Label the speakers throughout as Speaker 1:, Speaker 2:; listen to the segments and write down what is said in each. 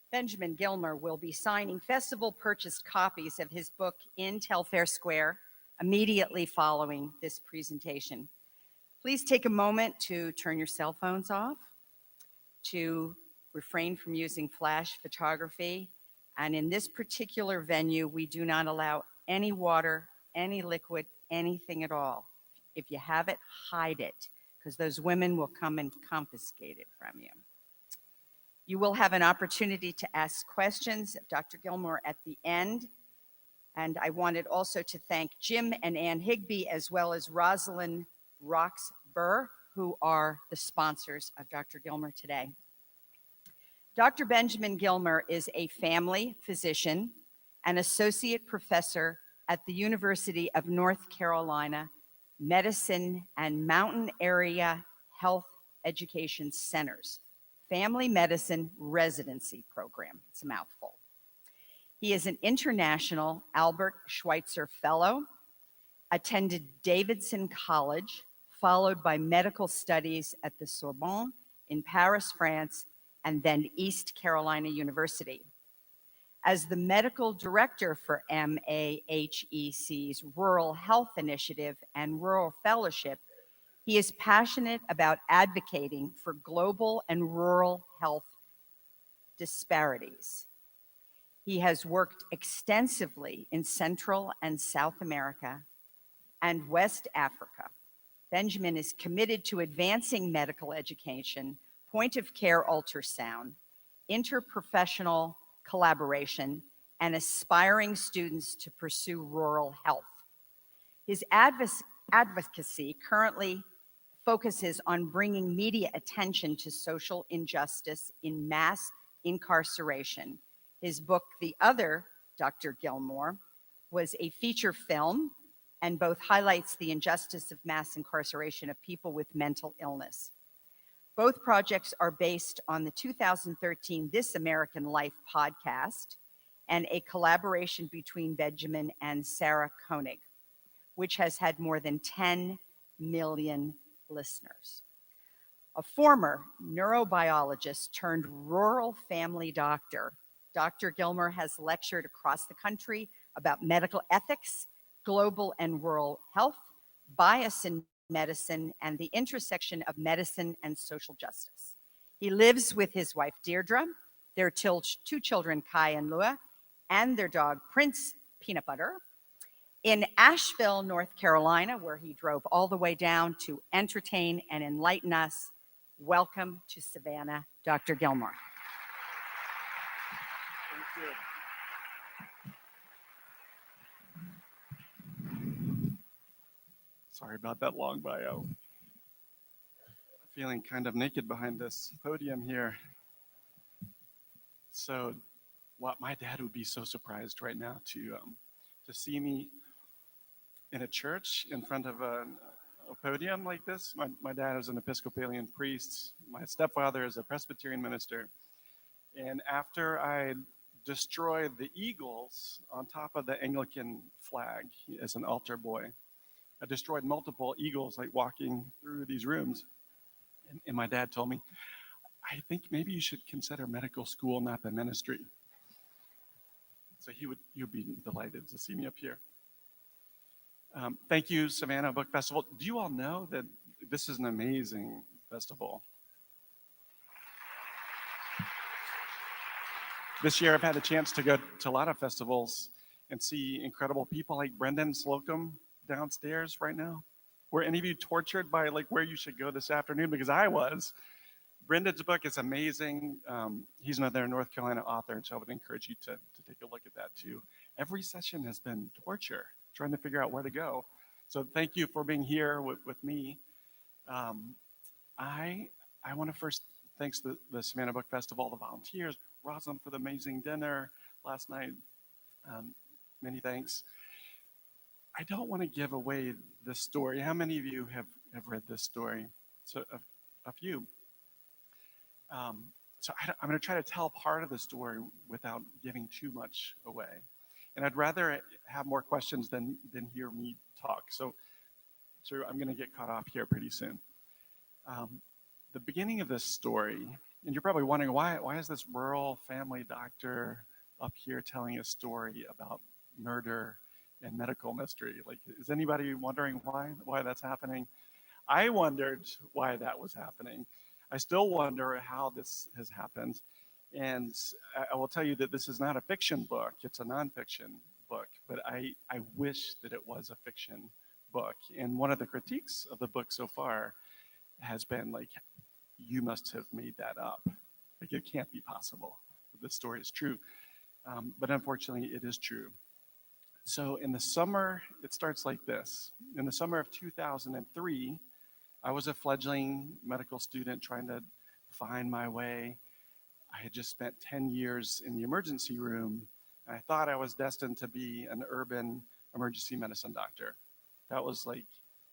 Speaker 1: Benjamin Gilmer will be signing festival purchased copies of his book in Telfair Square immediately following this presentation. Please take a moment to turn your cell phones off, to refrain from using flash photography. And in this particular venue, we do not allow any water, any liquid, anything at all. If you have it, hide it, because those women will come and confiscate it from you. You will have an opportunity to ask questions of Dr. Gilmer at the end. And I wanted also to thank Jim and Ann Higby, as well as Rosalind Roxburgh, who are the sponsors of Dr. Gilmer today. Dr. Benjamin Gilmer is a family physician and associate professor at the University of North Carolina Medicine and Mountain Area Health Education Centers Family Medicine Residency Program. It's a mouthful. He is an international Albert Schweitzer Fellow, attended Davidson College, followed by medical studies at the Sorbonne in Paris, France, and then East Carolina University. As the medical director for MAHEC's Rural Health Initiative and Rural Fellowship, he is passionate about advocating for global and rural health disparities. He has worked extensively in Central and South America and West Africa. Benjamin is committed to advancing medical education, point-of-care ultrasound, interprofessional collaboration, and aspiring students to pursue rural health. His advocacy currently focuses on bringing media attention to social injustice in mass incarceration. His book, The Other Dr. Gilmer, was a feature film and both highlights the injustice of mass incarceration of people with mental illness. Both projects are based on the 2013 This American Life podcast and a collaboration between Benjamin and Sarah Koenig, which has had more than 10 million listeners. A former neurobiologist turned rural family doctor, Dr. Gilmer has lectured across the country about medical ethics, global and rural health, bias in medicine, and the intersection of medicine and social justice. He lives with his wife, Deirdre, their two children, Kai and Lua, and their dog, Prince Peanut Butter, in Asheville, North Carolina, where he drove all the way down to entertain and enlighten us. Welcome to Savannah, Dr. Gilmer.
Speaker 2: Thank you. Sorry about that long bio. Feeling kind of naked behind this podium here. So, what my dad would be so surprised right now to see me in a church in front of a podium like this. My dad is an Episcopalian priest. My stepfather is a Presbyterian minister. And after I destroyed the eagles on top of the Anglican flag as an altar boy, I destroyed multiple eagles like walking through these rooms. And my dad told me, I think maybe you should consider medical school, not the ministry. So he would be delighted to see me up here. Thank you, Savannah Book Festival. Do you all know that this is an amazing festival? This year I've had a chance to go to a lot of festivals and see incredible people like Brendan Slocum downstairs right now. Were any of you tortured by like where you should go this afternoon? Because I was. Brendan's book is amazing. He's another North Carolina author, and so I would encourage you to take a look at that too. Every session has been torture, trying to figure out where to go. So thank you for being here with me. I want to first thanks the Savannah Book Festival, the volunteers, Rosalind for the amazing dinner last night. Many thanks. I don't want to give away this story. How many of you have read this story? So a few. So I'm going to try to tell part of the story without giving too much away. And I'd rather have more questions than hear me talk. So I'm going to get caught off here pretty soon. The beginning of this story And you're probably wondering, why is this rural family doctor up here telling a story about murder and medical mystery? Like, is anybody wondering why that's happening? I wondered why that was happening. I still wonder how this has happened. And I will tell you that this is not a fiction book, it's a nonfiction book, but I wish that it was a fiction book. And one of the critiques of the book so far has been like, you must have made that up. Like, it can't be possible that this story is true. But unfortunately, it is true. So in the summer, it starts like this. In the summer of 2003, I was a fledgling medical student trying to find my way. I had just spent 10 years in the emergency room, and I thought I was destined to be an urban emergency medicine doctor. That was like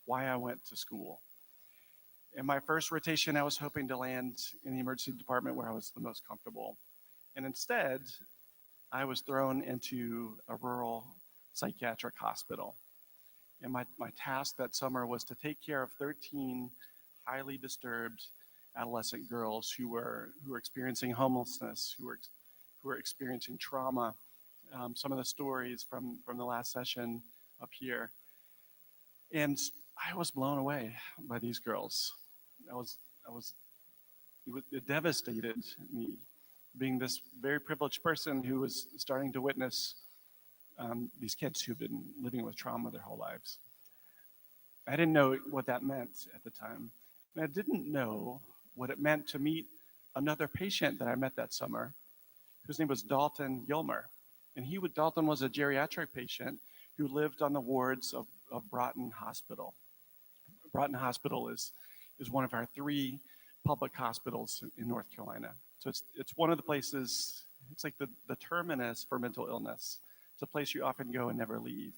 Speaker 2: why I went to school. In my first rotation, I was hoping to land in the emergency department where I was the most comfortable. And instead, I was thrown into a rural psychiatric hospital. And my task that summer was to take care of 13 highly disturbed adolescent girls who were experiencing homelessness, who were experiencing trauma. Some of the stories from the last session up here. And I was blown away by these girls. It devastated me, being this very privileged person who was starting to witness these kids who've been living with trauma their whole lives. I didn't know what that meant at the time. And I didn't know what it meant to meet another patient that I met that summer, whose name was Dalton Gilmer. And Dalton was a geriatric patient who lived on the wards of Broughton Hospital. Broughton Hospital is one of our 3 public hospitals in North Carolina. So it's one of the places, it's like the terminus for mental illness. It's a place you often go and never leave.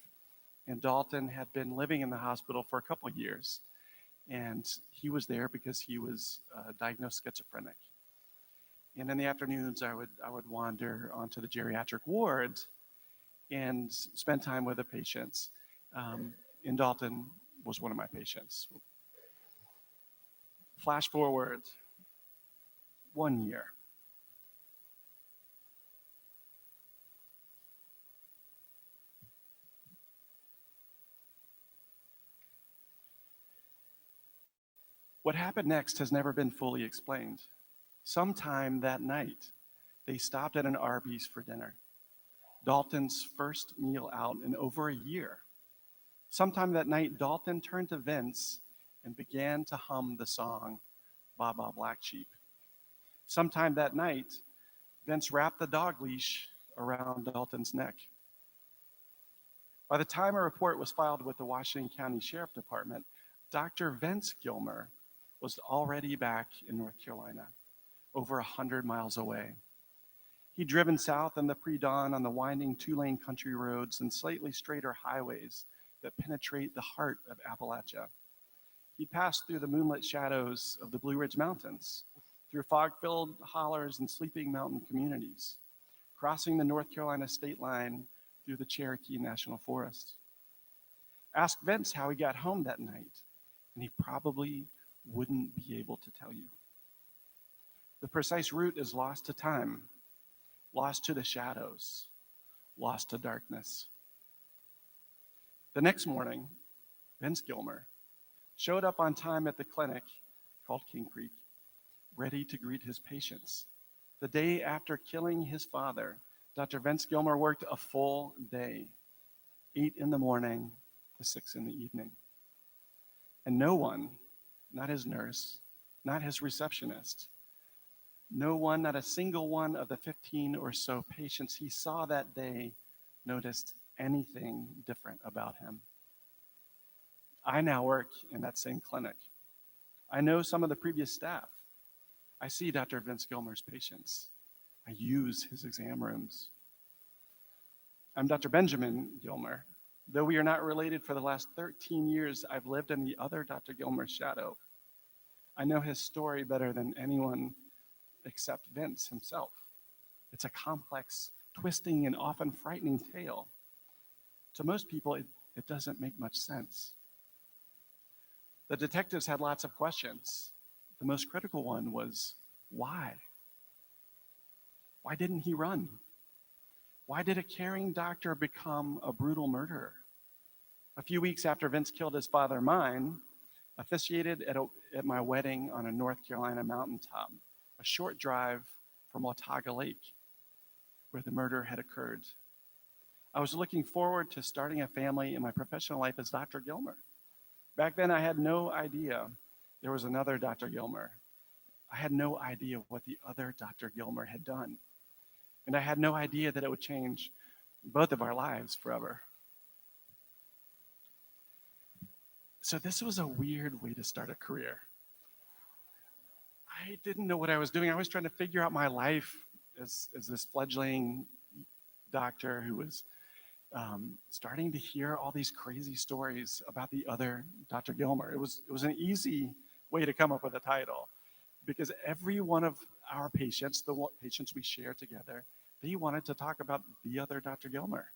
Speaker 2: And Dalton had been living in the hospital for a couple of years. And he was there because he was diagnosed schizophrenic. And in the afternoons, I would wander onto the geriatric ward and spend time with the patients. And Dalton was one of my patients. Flash forward 1 year. What happened next has never been fully explained. Sometime that night, they stopped at an Arby's for dinner. Dalton's first meal out in over a year. Sometime that night, Dalton turned to Vince and began to hum the song, Ba Ba Black Sheep. Sometime that night, Vince wrapped the dog leash around Dalton's neck. By the time a report was filed with the Washington County Sheriff Department, Dr. Vince Gilmer was already back in North Carolina, over 100 miles away. He'd driven south in the pre-dawn on the winding 2-lane country roads and slightly straighter highways that penetrate the heart of Appalachia. He passed through the moonlit shadows of the Blue Ridge Mountains, through fog-filled hollers and sleeping mountain communities, crossing the North Carolina state line through the Cherokee National Forest. Ask Vince how he got home that night, and he probably wouldn't be able to tell you. The precise route is lost to time, lost to the shadows, lost to darkness. The next morning, Vince Gilmer showed up on time at the clinic called King Creek, ready to greet his patients. The day after killing his father, Dr. Vince Gilmer worked a full day, 8 in the morning to 6 in the evening. And no one, not his nurse, not his receptionist, no one, not a single one of the 15 or so patients he saw that day noticed anything different about him. I now work in that same clinic. I know some of the previous staff. I see Dr. Vince Gilmer's patients. I use his exam rooms. I'm Dr. Benjamin Gilmer. Though we are not related for the last 13 years, I've lived in the other Dr. Gilmer's shadow. I know his story better than anyone except Vince himself. It's a complex, twisting, and often frightening tale. To most people, it doesn't make much sense. The detectives had lots of questions. The most critical one was, why? Why didn't he run? Why did a caring doctor become a brutal murderer? A few weeks after Vince killed his father, mine officiated at my wedding on a North Carolina mountaintop, a short drive from Watauga Lake, where the murder had occurred. I was looking forward to starting a family in my professional life as Dr. Gilmer. Back then, I had no idea there was another Dr. Gilmer. I had no idea what the other Dr. Gilmer had done. And I had no idea that it would change both of our lives forever. So this was a weird way to start a career. I didn't know what I was doing. I was trying to figure out my life as this fledgling doctor who was starting to hear all these crazy stories about the other Dr. Gilmer. It was an easy way to come up with a title because every one of our patients, patients we share together, they wanted to talk about the other Dr. Gilmer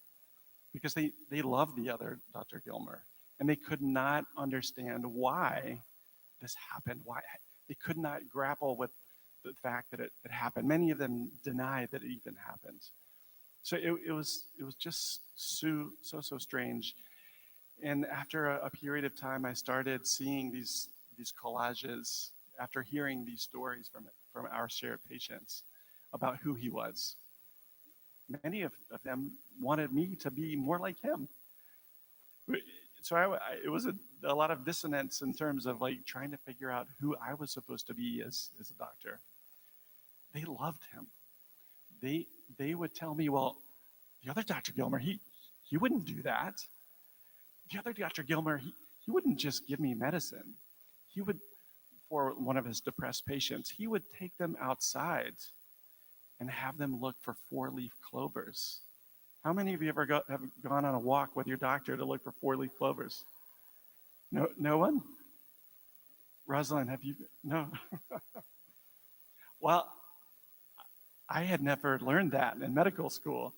Speaker 2: because they loved the other Dr. Gilmer. And they could not understand why this happened. Why they could not grapple with the fact that it happened. Many of them denied that it even happened. So it was just so strange. And after a period of time, I started seeing these collages after hearing these stories from our shared patients about who he was. Many of them wanted me to be more like him. So it was a lot of dissonance in terms of like trying to figure out who I was supposed to be as a doctor. They loved him. They would tell me, well, the other Dr. Gilmer, he wouldn't do that. The other Dr. Gilmer, he wouldn't just give me medicine. He would, for one of his depressed patients, he would take them outside and have them look for 4-leaf clovers. How many of you have gone on a walk with your doctor to look for 4-leaf clovers? No one? Rosalind, have you? No. Well, I had never learned that in medical school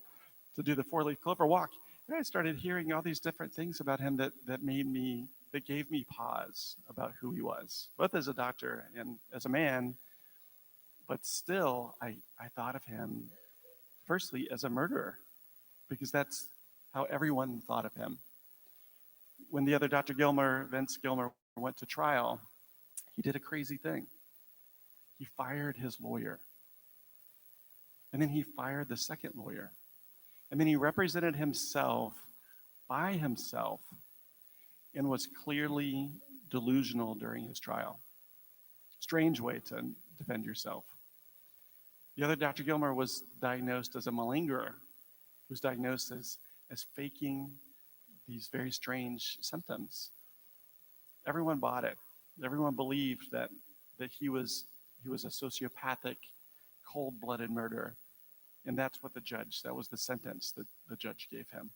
Speaker 2: to do the 4-leaf clover walk. And I started hearing all these different things about him that gave me pause about who he was, both as a doctor and as a man. But still, I thought of him firstly as a murderer, because that's how everyone thought of him. When the other Dr. Gilmer, Vince Gilmer, went to trial, he did a crazy thing. He fired his lawyer. And then he fired the second lawyer. And then he represented himself by himself and was clearly delusional during his trial. Strange way to defend yourself. The other Dr. Gilmer was diagnosed as a malingerer. He was diagnosed as faking these very strange symptoms. Everyone bought it. Everyone believed that he was a sociopathic, cold-blooded murderer. And that was the sentence that the judge gave him.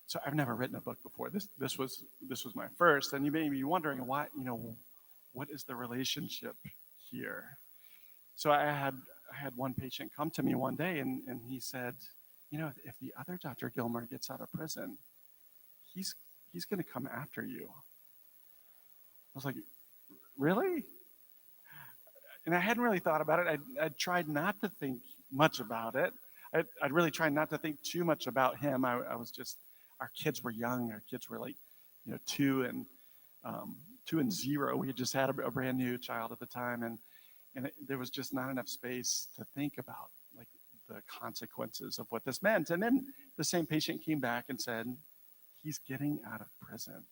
Speaker 2: So I've never written a book before. This was my first, and you may be wondering what is the relationship here? So I had one patient come to me one day and he said, if the other Dr. Gilmer gets out of prison, he's going to come after you. I was like, really? And I hadn't really thought about it. I tried not to think much about it. I'd really tried not to think too much about him. I was just, our kids were young. Our kids were like, 2 and 0. We had just had a brand new child at the time, and there was just not enough space to think about like the consequences of what this meant. And then the same patient came back and said, he's getting out of prison.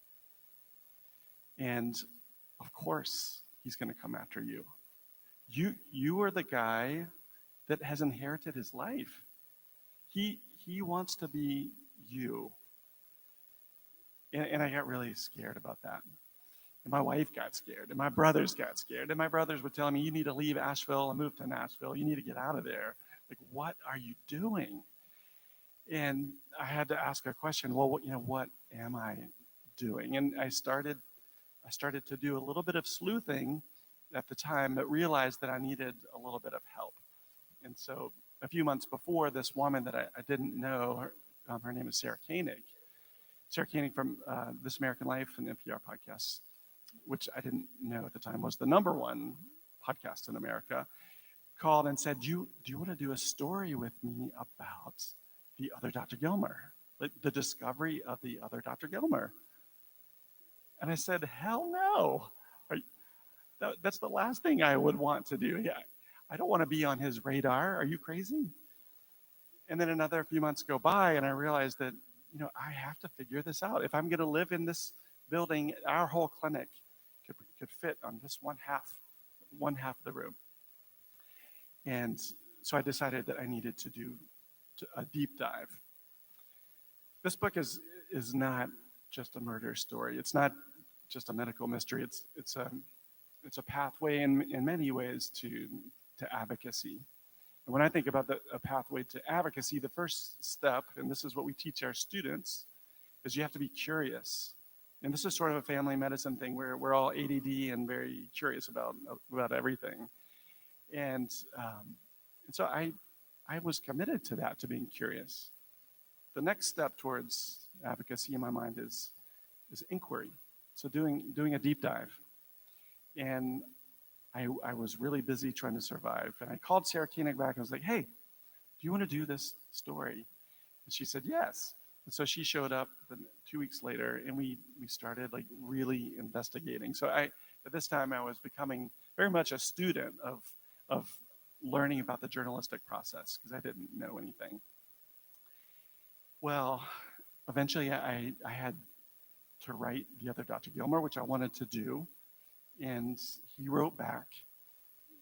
Speaker 2: And of course, he's going to come after you. You are the guy that has inherited his life. He wants to be you. And I got really scared about that. And my wife got scared, and my brothers got scared. And my brothers would tell me, you need to leave Asheville and move to Nashville. You need to get out of there. Like, what are you doing? And I had to ask a question, well, what am I doing? And I started to do a little bit of sleuthing at the time, but realized that I needed a little bit of help. And so a few months before, this woman that I didn't know, her name is Sarah Koenig. Sarah Koenig from This American Life and NPR podcasts, which I didn't know at the time was the #1 podcast in America. called and said, do you want to do a story with me about the other Dr. Gilmer, the discovery of the other Dr. Gilmer? And I said, hell no. That's the last thing I would want to do. Yeah, I don't want to be on his radar. Are you crazy? And then another few months go by, and I realized that, I have to figure this out. If I'm going to live in this building, our whole clinic could fit on this one half of the room. And so I decided that I needed to do a deep dive. This book is not just a murder story. It's not just a medical mystery. It's a pathway in many ways to advocacy. And when I think about a pathway to advocacy, the first step, and this is what we teach our students, is you have to be curious. And this is sort of a family medicine thing where we're all ADD and very curious about everything. And so I was committed to that, to being curious. The next step towards advocacy in my mind is inquiry. So doing a deep dive. And I was really busy trying to survive. And I called Sarah Koenig back and was like, hey, do you want to do this story? And she said, yes. And so she showed up 2 weeks later, and we started like really investigating. So at this time I was becoming very much a student of learning about the journalistic process because I didn't know anything. Well, eventually I had to write the other Dr. Gilmer, which I wanted to do. And he wrote back.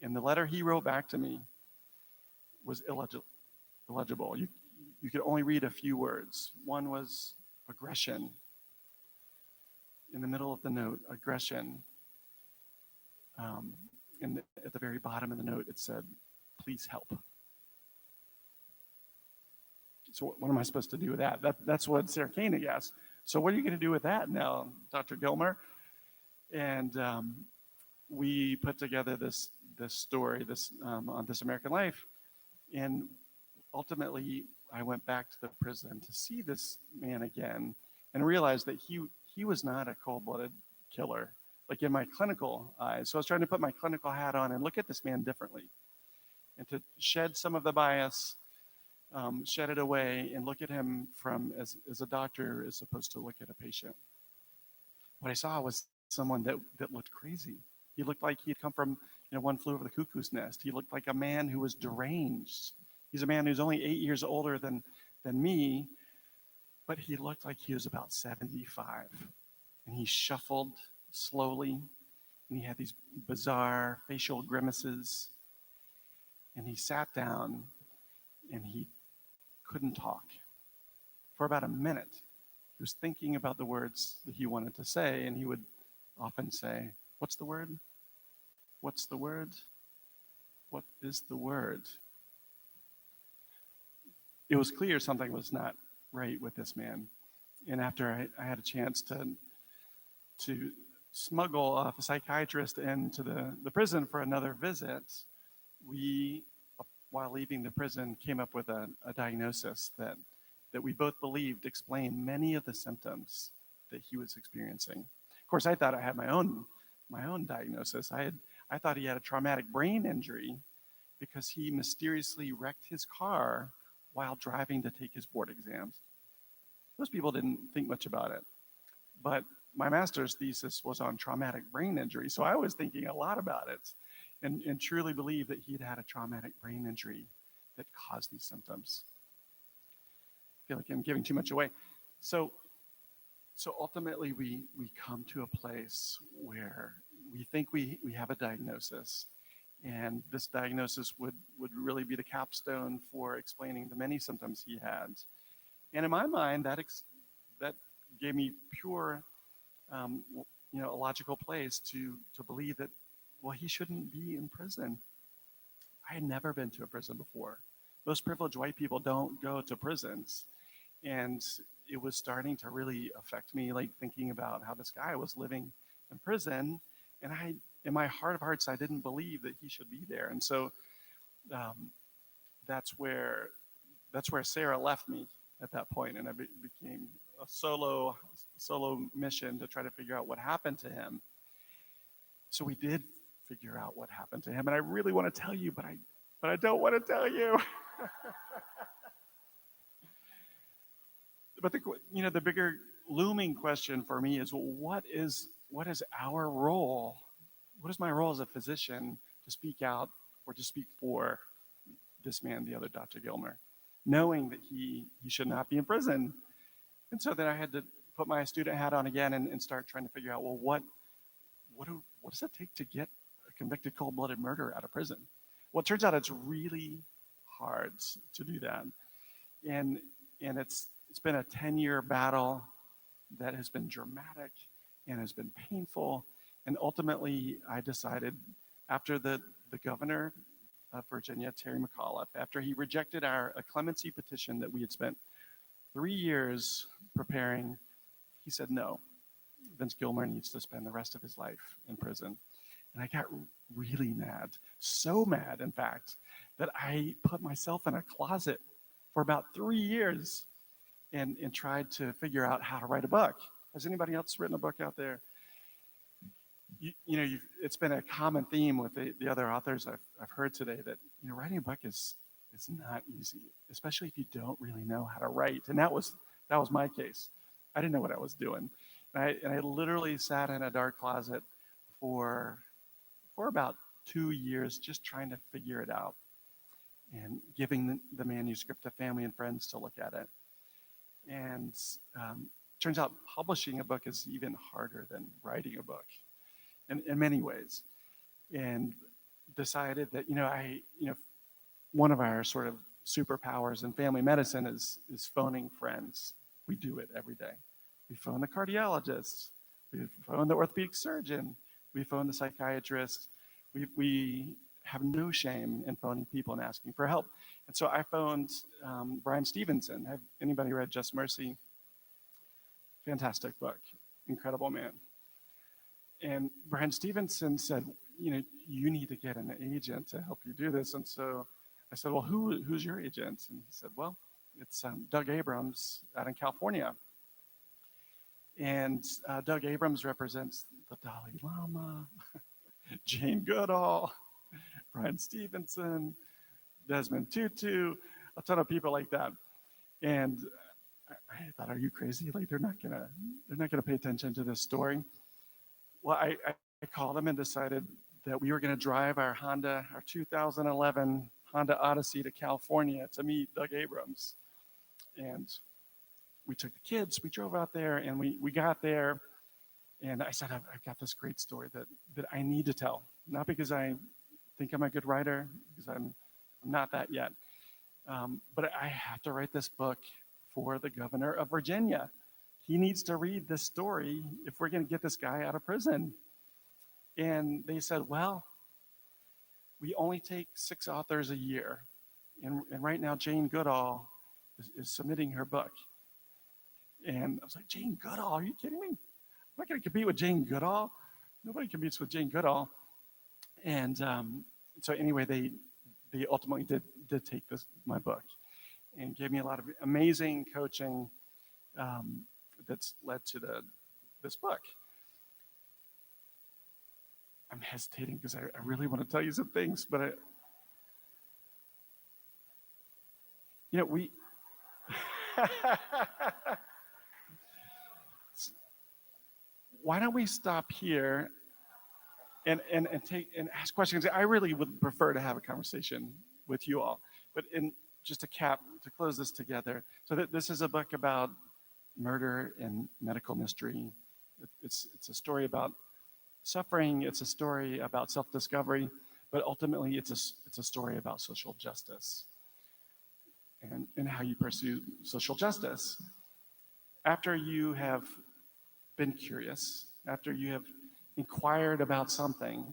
Speaker 2: And the letter he wrote back to me was illegible. You could only read a few words. One was aggression. In the middle of the note, aggression. And at the very bottom of the note, it said, please help. So what am I supposed to do with that? That's what Sarah Koenig asked. So what are you going to do with that now, Dr. Gilmer? And we put together this story, on This American Life. And ultimately, I went back to the prison to see this man again and realized that he was not a cold-blooded killer, like in my clinical eyes. So I was trying to put my clinical hat on and look at this man differently and to shed some of the bias, shed it away, and look at him as a doctor is supposed to look at a patient. What I saw was someone that looked crazy. He looked like he'd come from One Flew Over the Cuckoo's Nest. He looked like a man who was deranged. He's a man who's only 8 years older than me, but he looked like he was about 75. And he shuffled slowly, and he had these bizarre facial grimaces. And he sat down, and he couldn't talk. For about a minute, he was thinking about the words that he wanted to say, and he would often say, what's the word? What's the word? What is the word? It was clear something was not right with this man. And after I had a chance to smuggle a psychiatrist into the prison for another visit, we, while leaving the prison, came up with a diagnosis that we both believed explained many of the symptoms that he was experiencing. Of course, I thought I had my own diagnosis. I thought he had a traumatic brain injury because he mysteriously wrecked his car while driving to take his board exams. Most people didn't think much about it. But my master's thesis was on traumatic brain injury, so I was thinking a lot about it and truly believed that he'd had a traumatic brain injury that caused these symptoms. I feel like I'm giving too much away. So ultimately, we come to a place where we think we have a diagnosis, and this diagnosis would really be the capstone for explaining the many symptoms he had. And in my mind, that gave me pure, a logical place to believe that, well, he shouldn't be in prison. I had never been to a prison before. Most privileged white people don't go to prisons. And it was starting to really affect me, like thinking about how this guy was living in prison. And in my heart of hearts, I didn't believe that he should be there. And so that's where Sarah left me at that point, and I became a solo mission to try to figure out what happened to him. So we did figure out what happened to him, and I really want to tell you, but but I don't want to tell you. But the bigger looming question for me is, well, what is our role? What is my role as a physician to speak out or to speak for this man, the other Dr. Gilmer, knowing that he should not be in prison? And so then I had to put my student hat on again and start trying to figure out, well, what does it take to get a convicted cold-blooded murderer out of prison? Well, it turns out it's really hard to do that. And it's been a 10-year battle that has been dramatic and has been painful. And ultimately, I decided after the governor of Virginia, Terry McAuliffe, after he rejected a clemency petition that we had spent 3 years preparing, he said, no, Vince Gilmer needs to spend the rest of his life in prison. And I got really mad, so mad, in fact, that I put myself in a closet for about 3 years and tried to figure out how to write a book. Has anybody else written a book out there? It's been a common theme with the other authors I've heard today that writing a book is not easy, especially if you don't really know how to write. And that was my case. I didn't know what I was doing, and I literally sat in a dark closet for about 2 years just trying to figure it out and giving the manuscript to family and friends to look at it. And turns out publishing a book is even harder than writing a book in many ways. And decided that one of our sort of superpowers in family medicine is phoning friends. We do it every day. We phone the cardiologist. We phone the orthopedic surgeon. We phone the psychiatrist. We have no shame in phoning people and asking for help. And so I phoned Brian Stevenson. Have anybody read Just Mercy? Fantastic book, incredible man. And Brian Stevenson said, you need to get an agent to help you do this. And so I said, well, who's your agent? And he said, well, it's Doug Abrams out in California. And Doug Abrams represents the Dalai Lama, Jane Goodall, Brian Stevenson, Desmond Tutu, a ton of people like that. And I thought, are you crazy? Like they're not gonna pay attention to this story. Well, I called him and decided that we were gonna drive our 2011 Honda Odyssey to California to meet Doug Abrams. And we took the kids, we drove out there, and we got there, and I said, I've got this great story that I need to tell. Not because I think I'm a good writer, because I'm not that yet. But I have to write this book for the governor of Virginia. He needs to read this story if we're going to get this guy out of prison. And they said, well, we only take 6 authors a year. And right now, Jane Goodall is submitting her book. And I was like, Jane Goodall, are you kidding me? I'm not going to compete with Jane Goodall. Nobody competes with Jane Goodall. And so anyway, they ultimately did take my book and gave me a lot of amazing coaching that's led to this book. I'm hesitating because I really want to tell you some things, but we why don't we stop here and ask questions? I really would prefer to have a conversation with you all, but just to close this together. So this is a book about murder and medical mystery. It's a story about suffering. It's a story about self-discovery, but ultimately it's a story about social justice and how you pursue social justice. After you have been curious, after you have inquired about something,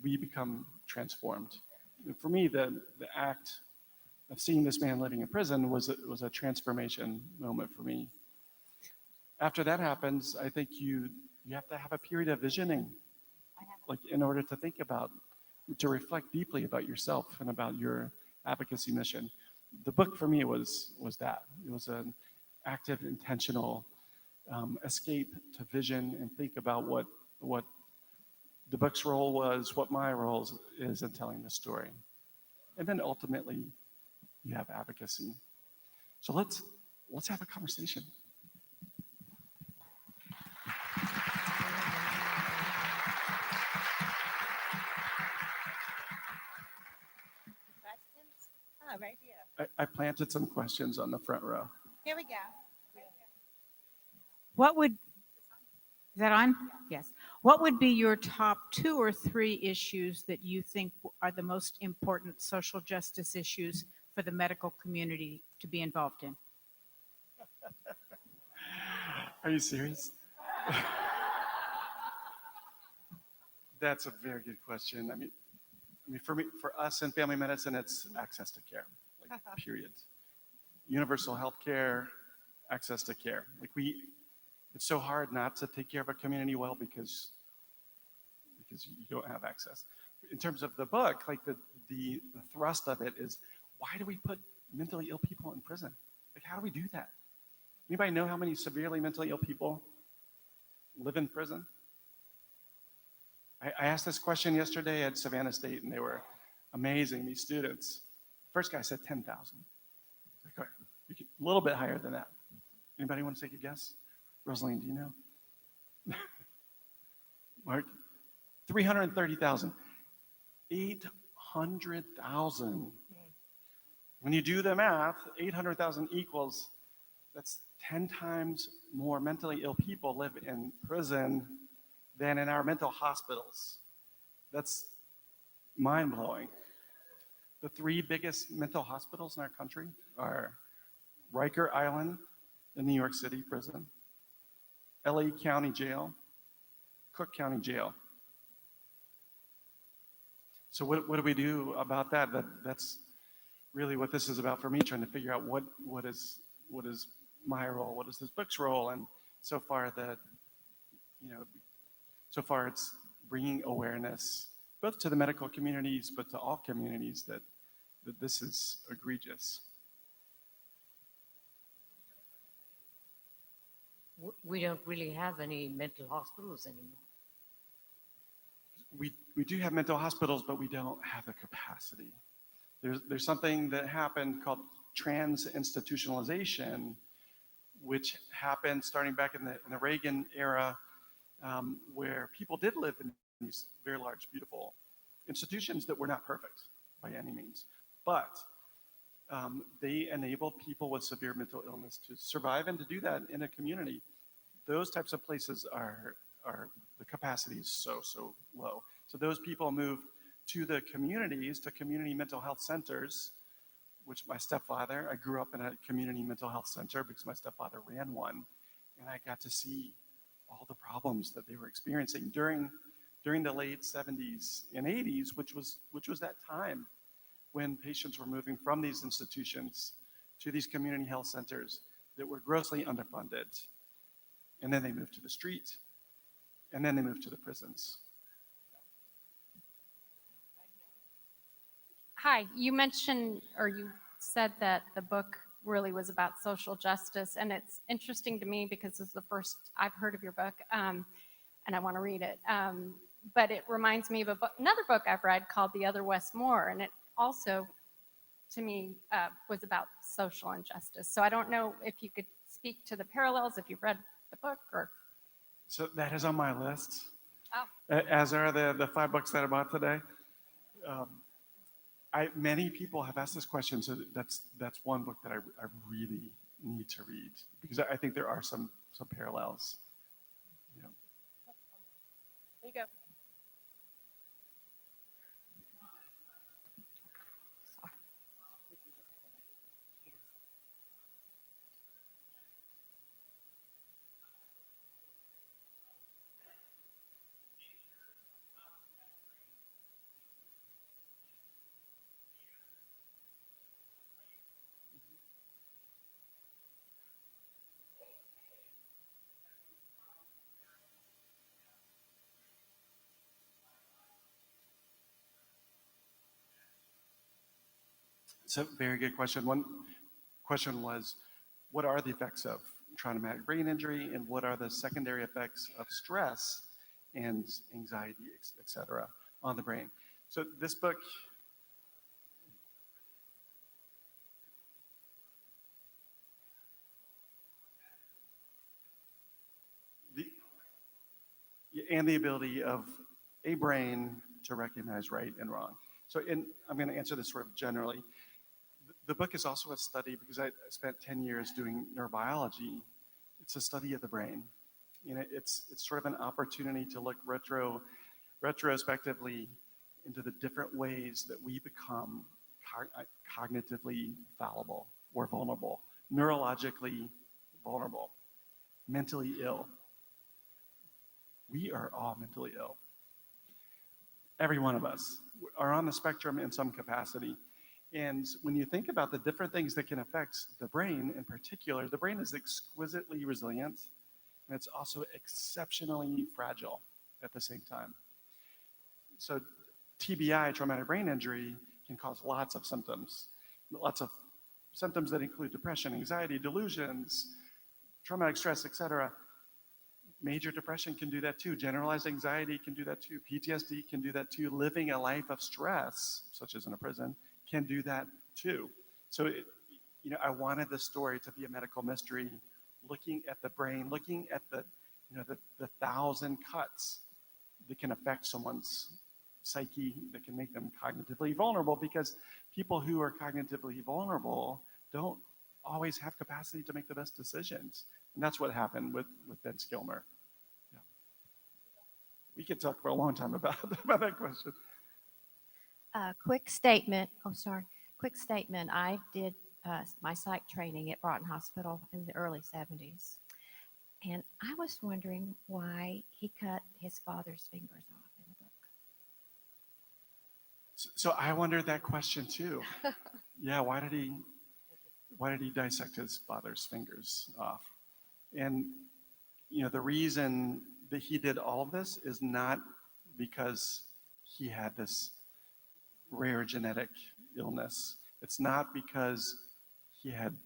Speaker 2: we become transformed. And for me, the act of seeing this man living in prison was a transformation moment for me. After that happens, I think you have to have a period of visioning, like in order to think about, to reflect deeply about yourself and about your advocacy mission. The book for me was that. It was an active, intentional escape to vision and think about what the book's role was, what my role is in telling the story. And then ultimately, you have advocacy. So let's have a conversation.
Speaker 3: Questions? Oh, right here.
Speaker 2: I planted some questions on the front row.
Speaker 3: Here we go.
Speaker 4: What would, is that on? Yes. What would be your top 2 or 3 issues that you think are the most important social justice issues for the medical community to be involved in?
Speaker 2: Are you serious? That's a very good question. I mean, for us in family medicine, it's access to care, like period. Universal health care, access to care. It's so hard not to take care of a community well because you don't have access. In terms of the book, like the thrust of it is, why do we put mentally ill people in prison? Like, how do we do that? Anybody know how many severely mentally ill people live in prison? I asked this question yesterday at Savannah State, and they were amazing, these students. First guy said 10,000. Like, all right, a little bit higher than that. Anybody want to take a guess? Rosaline, do you know? Mark? 330,000. 800,000. When you do the math, 800,000 equals, that's 10 times more mentally ill people live in prison than in our mental hospitals. That's mind-blowing. The 3 biggest mental hospitals in our country are Riker Island, the New York City prison, LA County Jail, Cook County Jail. So what do we do about that? That's really what this is about for me, trying to figure out what is my role, what is this book's role, and so far it's bringing awareness both to the medical communities, but to all communities that this is egregious.
Speaker 5: We don't really have any mental hospitals anymore.
Speaker 2: We do have mental hospitals, but we don't have the capacity. There's something that happened called trans-institutionalization, which happened starting back in the Reagan era, where people did live in these very large, beautiful institutions that were not perfect by any means, but they enabled people with severe mental illness to survive and to do that in a community. Those types of places are the capacity is so low. So those people moved to the communities, to community mental health centers, which I grew up in a community mental health center because my stepfather ran one, and I got to see all the problems that they were experiencing during the late 70s and 80s, which was that time when patients were moving from these institutions to these community health centers that were grossly underfunded. And then they moved to the street, and then they moved to the prisons.
Speaker 6: Hi, you mentioned, or you said that the book really was about social justice, and it's interesting to me because it's the first I've heard of your book, and I want to read it. But it reminds me of another book I've read called The Other Westmore, and it also, to me, was about social injustice. So I don't know if you could speak to the parallels, if you've read the book, or...
Speaker 2: So that is on my list,
Speaker 6: Oh.
Speaker 2: as are the 5 books that I bought today. Many people have asked this question, so that's one book that I really need to read, because I think there are some parallels. Yeah.
Speaker 6: There you go.
Speaker 2: It's a very good question. One question was, what are the effects of traumatic brain injury, and what are the secondary effects of stress and anxiety, et cetera, on the brain? So this book and the ability of a brain to recognize right and wrong. So I'm going to answer this sort of generally. The book is also a study, because I spent 10 years doing neurobiology. It's a study of the brain. It's sort of an opportunity to look retrospectively into the different ways that we become cognitively fallible or vulnerable, neurologically vulnerable, mentally ill. We are all mentally ill. Every one of us are on the spectrum in some capacity. And when you think about the different things that can affect the brain in particular, the brain is exquisitely resilient, and it's also exceptionally fragile at the same time. So TBI, traumatic brain injury, can cause lots of symptoms that include depression, anxiety, delusions, traumatic stress, etc. Major depression can do that too. Generalized anxiety can do that too. PTSD can do that too. Living a life of stress, such as in a prison, can do that too. So, I wanted the story to be a medical mystery, looking at the brain, looking at the 1,000 cuts that can affect someone's psyche, that can make them cognitively vulnerable, because people who are cognitively vulnerable don't always have capacity to make the best decisions. And that's what happened with Ben Gilmer. Yeah. We could talk for a long time about that question.
Speaker 3: Quick statement. Quick statement. I did my psych training at Broughton Hospital in the early 70s. And I was wondering why he cut his father's fingers off in the book.
Speaker 2: So I wondered that question too. Yeah, why did he dissect his father's fingers off? And the reason that he did all of this is not because he had this rare genetic illness. It's not because he had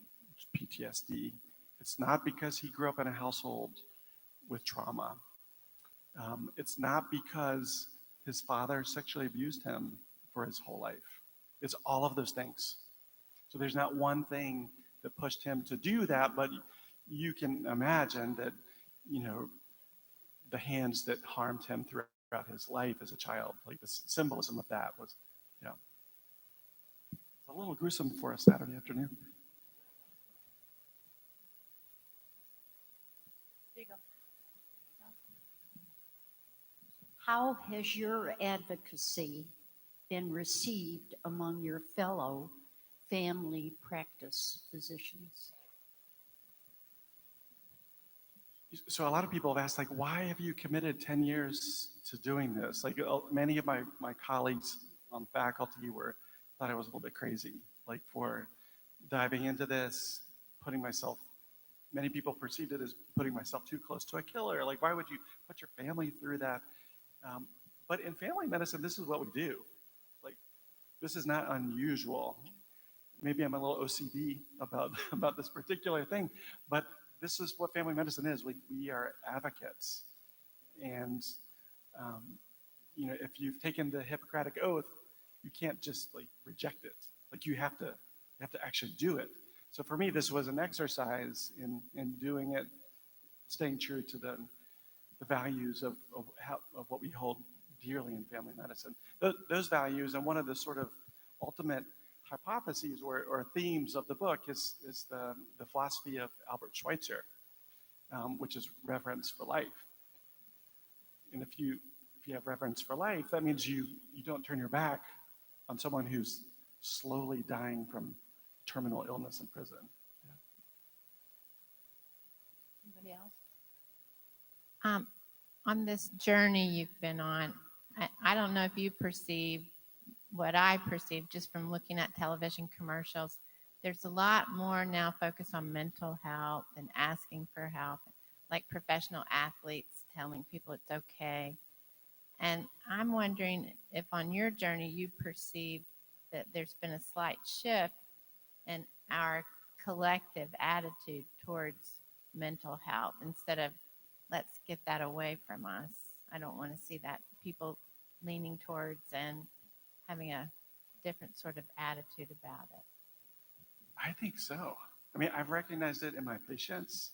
Speaker 2: PTSD. It's not because he grew up in a household with trauma. It's not because his father sexually abused him for his whole life. It's all of those things. So there's not one thing that pushed him to do that, but you can imagine that, the hands that harmed him throughout his life as a child, like the symbolism of that was, it's a little gruesome for a Saturday afternoon.
Speaker 7: How has your advocacy been received among your fellow family practice physicians?
Speaker 2: So a lot of people have asked, like, why have you committed 10 years to doing this? Like, many of my colleagues on faculty thought I was a little bit crazy, like, for diving into this, many people perceived it as putting myself too close to a killer. Like, why would you put your family through that? But in family medicine, this is what we do. Like, this is not unusual. Maybe I'm a little OCD about this particular thing, but this is what family medicine is. We are advocates. And, if you've taken the Hippocratic Oath, you can't just reject it. Like, you have to actually do it. So for me, this was an exercise in doing it, staying true to the values of what we hold dearly in family medicine. Those values, and one of the sort of ultimate hypotheses or themes of the book is the philosophy of Albert Schweitzer, which is reverence for life. And if you have reverence for life, that means you don't turn your back on someone who's slowly dying from terminal illness in prison.
Speaker 3: Anybody else?
Speaker 8: On this journey you've been on, I don't know if you perceive what I perceive just from looking at television commercials. There's a lot more now focus on mental health and asking for help, like professional athletes telling people it's okay. And I'm wondering if on your journey you perceive that there's been a slight shift in our collective attitude towards mental health, instead of let's get that away from us. I don't want to see that, people leaning towards and having a different sort of attitude about it.
Speaker 2: I think so. I mean, I've recognized it in my patients.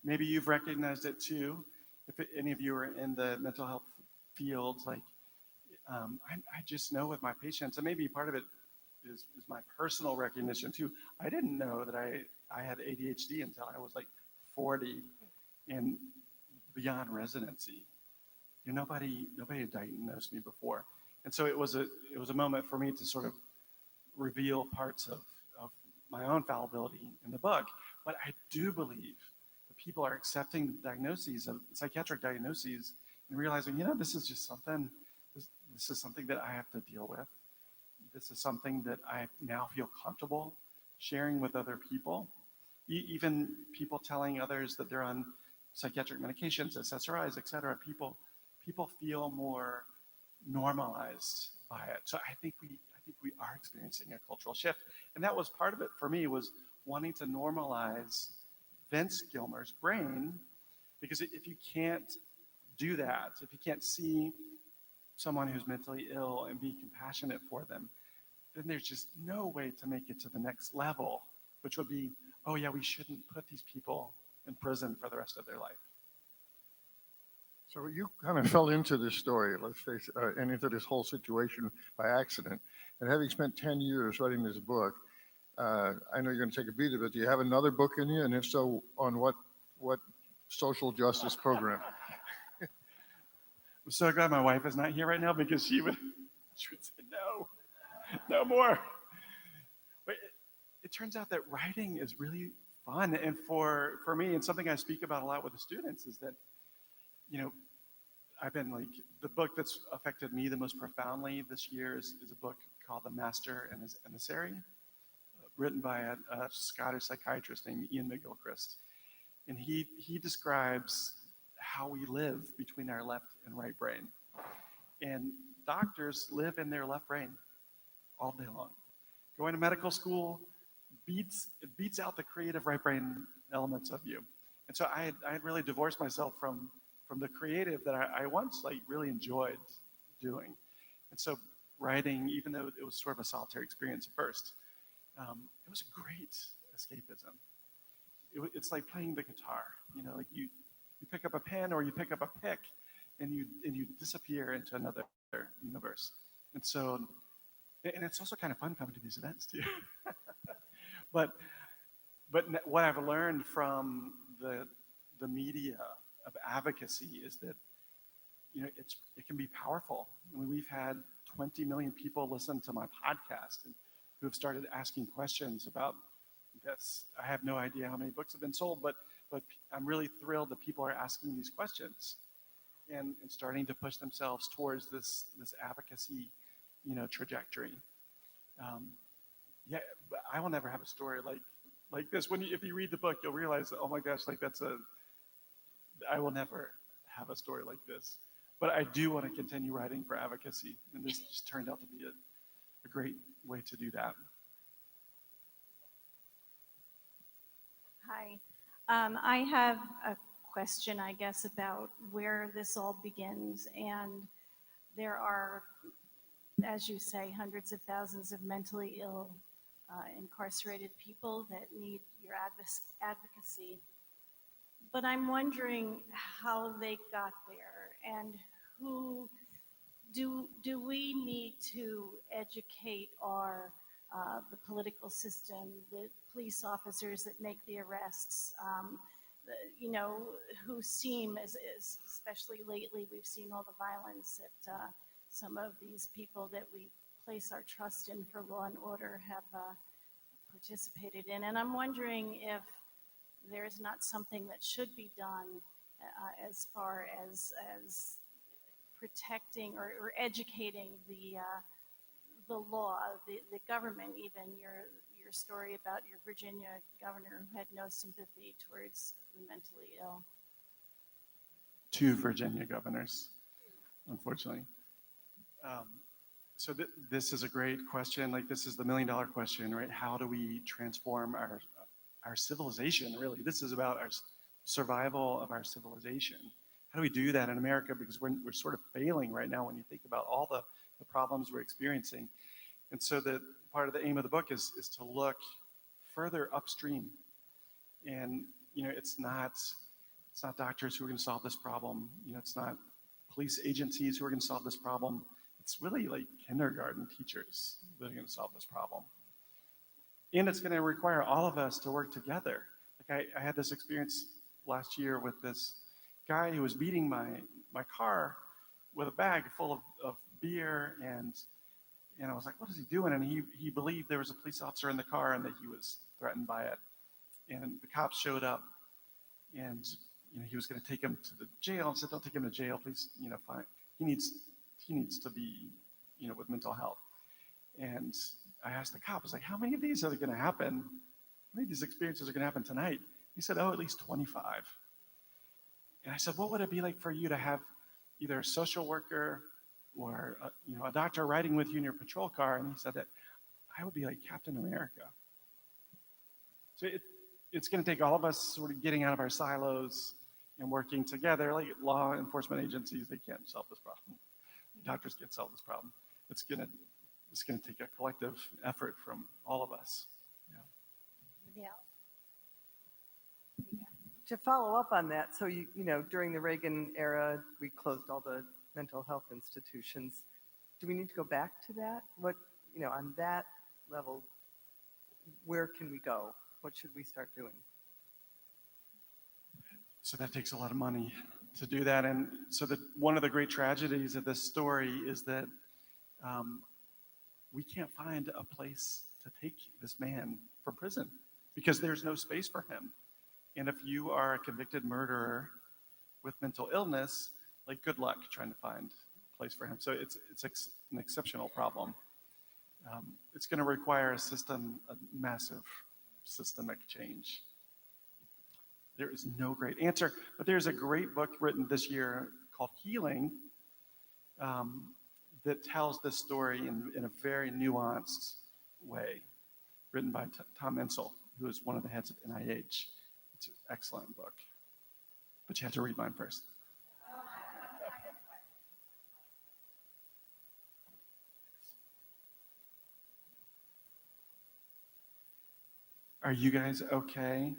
Speaker 2: Maybe you've recognized it too. if any of you are in the mental health field, like I just know with my patients, and maybe part of it is my personal recognition too. I didn't know that I had ADHD until I was like 40 and beyond residency. Nobody had diagnosed me before. And so it was a moment for me to sort of reveal parts of my own fallibility in the book. But I do believe that people are accepting diagnoses of psychiatric diagnoses and realizing, this is just something, this is something that I have to deal with. This is something that I now feel comfortable sharing with other people. Even people telling others that they're on psychiatric medications, SSRIs, et cetera, people feel more normalized by it. So I think we are experiencing a cultural shift. And that was part of it for me, was wanting to normalize Vince Gilmer's brain, because if you can't do that, if you can't see someone who's mentally ill and be compassionate for them, then there's just no way to make it to the next level, which would be, oh yeah, we shouldn't put these people in prison for the rest of their life.
Speaker 9: So you kind of fell into this story, let's face it, and into this whole situation by accident. And having spent 10 years writing this book, I know you're going to take a beat of it. Do you have another book in you? And if so, on what social justice program?
Speaker 2: I'm so glad my wife is not here right now, because she would say, no more. But it turns out that writing is really fun. And for me, and something I speak about a lot with the students, is that, I've been like, the book that's affected me the most profoundly this year is a book called The Master and His Emissary, written by a Scottish psychiatrist named Ian McGilchrist. And he describes how we live between our left and right brain. And doctors live in their left brain all day long. Going to medical school beats out the creative right brain elements of you. And so I had really divorced myself from the creative that I once really enjoyed doing. And so writing, even though it was sort of a solitary experience at first, it was a great escapism. It's like playing the guitar. Like you pick up a pen or you pick up a pick, and you disappear into another universe. And so, and it's also kind of fun coming to these events too. but what I've learned from the media of advocacy is that it can be powerful. I mean, we've had 20 million people listen to my podcast and who have started asking questions about this. I have no idea how many books have been sold, but I'm really thrilled that people are asking these questions and starting to push themselves towards this advocacy, trajectory. Yeah, but I will never have a story like this. If you read the book, you'll realize, oh my gosh, I will never have a story like this. But I do want to continue writing for advocacy, and this just turned out to be a great way to do that.
Speaker 10: Hi. I have a question, I guess, about where this all begins. And there are, as you say, hundreds of thousands of mentally ill, incarcerated people that need your advocacy. But I'm wondering how they got there, and who do we need to educate the political system, the police officers that make the arrests, who seem, especially lately, we've seen all the violence that some of these people that we place our trust in for law and order have participated in. And I'm wondering if there's not something that should be done as far as protecting or educating the law, the government. Even your story about your Virginia governor who had no sympathy towards the mentally ill.
Speaker 2: 2 Virginia governors, unfortunately. So this is a great question. This is the $1 million question, right? How do we transform our civilization, really? This is about our survival of our civilization. How do we do that in America? Because we're sort of failing right now when you think about all the problems we're experiencing. And so part of the aim of the book is to look further upstream. And it's not It's not doctors who are going to solve this problem. It's not police agencies who are going to solve this problem. It's really like kindergarten teachers that are going to solve this problem. And it's going to require all of us to work together. Like I had this experience last year with this guy who was beating my car with a bag full of beer, and I was like, what is he doing? And he believed there was a police officer in the car and that he was threatened by it. And the cops showed up, and he was going to take him to the jail, and said, don't take him to jail, please, fine. He needs to be, with mental health. And I asked the cop, I was like, how many of these are going to happen? How many of these experiences are going to happen tonight? He said, oh, at least 25. And I said, what would it be like for you to have either a social worker or a doctor riding with you in your patrol car? And he said that I would be like Captain America. So it's going to take all of us sort of getting out of our silos and working together. Like law enforcement agencies, they can't solve this problem. Doctors can't solve this problem. It's going to take a collective effort from all of us.
Speaker 10: Yeah.
Speaker 11: To follow up on that, so during the Reagan era, we closed all the mental health institutions. Do we need to go back to that? What, on that level, where can we go? What should we start doing?
Speaker 2: So that takes a lot of money to do that. And so one of the great tragedies of this story is that we can't find a place to take this man from prison because there's no space for him. And if you are a convicted murderer with mental illness, like good luck trying to find a place for him. So it's an exceptional problem. It's going to require a massive systemic change. There is no great answer, but there's a great book written this year called Healing that tells this story in a very nuanced way, written by Tom Insel, who is one of the heads of NIH. It's an excellent book, but you have to read mine first. Are you guys okay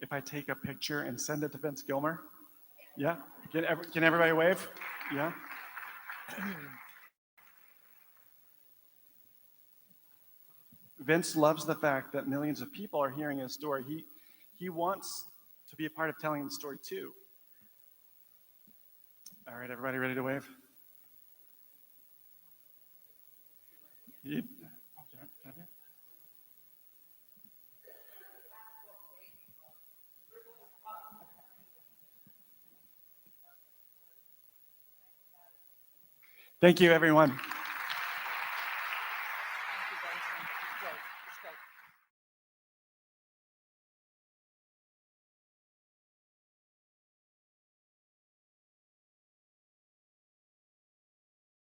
Speaker 2: if I take a picture and send it to Vince Gilmer? Yeah? Can everybody wave? Yeah? Vince loves the fact that millions of people are hearing his story. He wants to be a part of telling the story too. All right, everybody ready to wave? Thank you, everyone.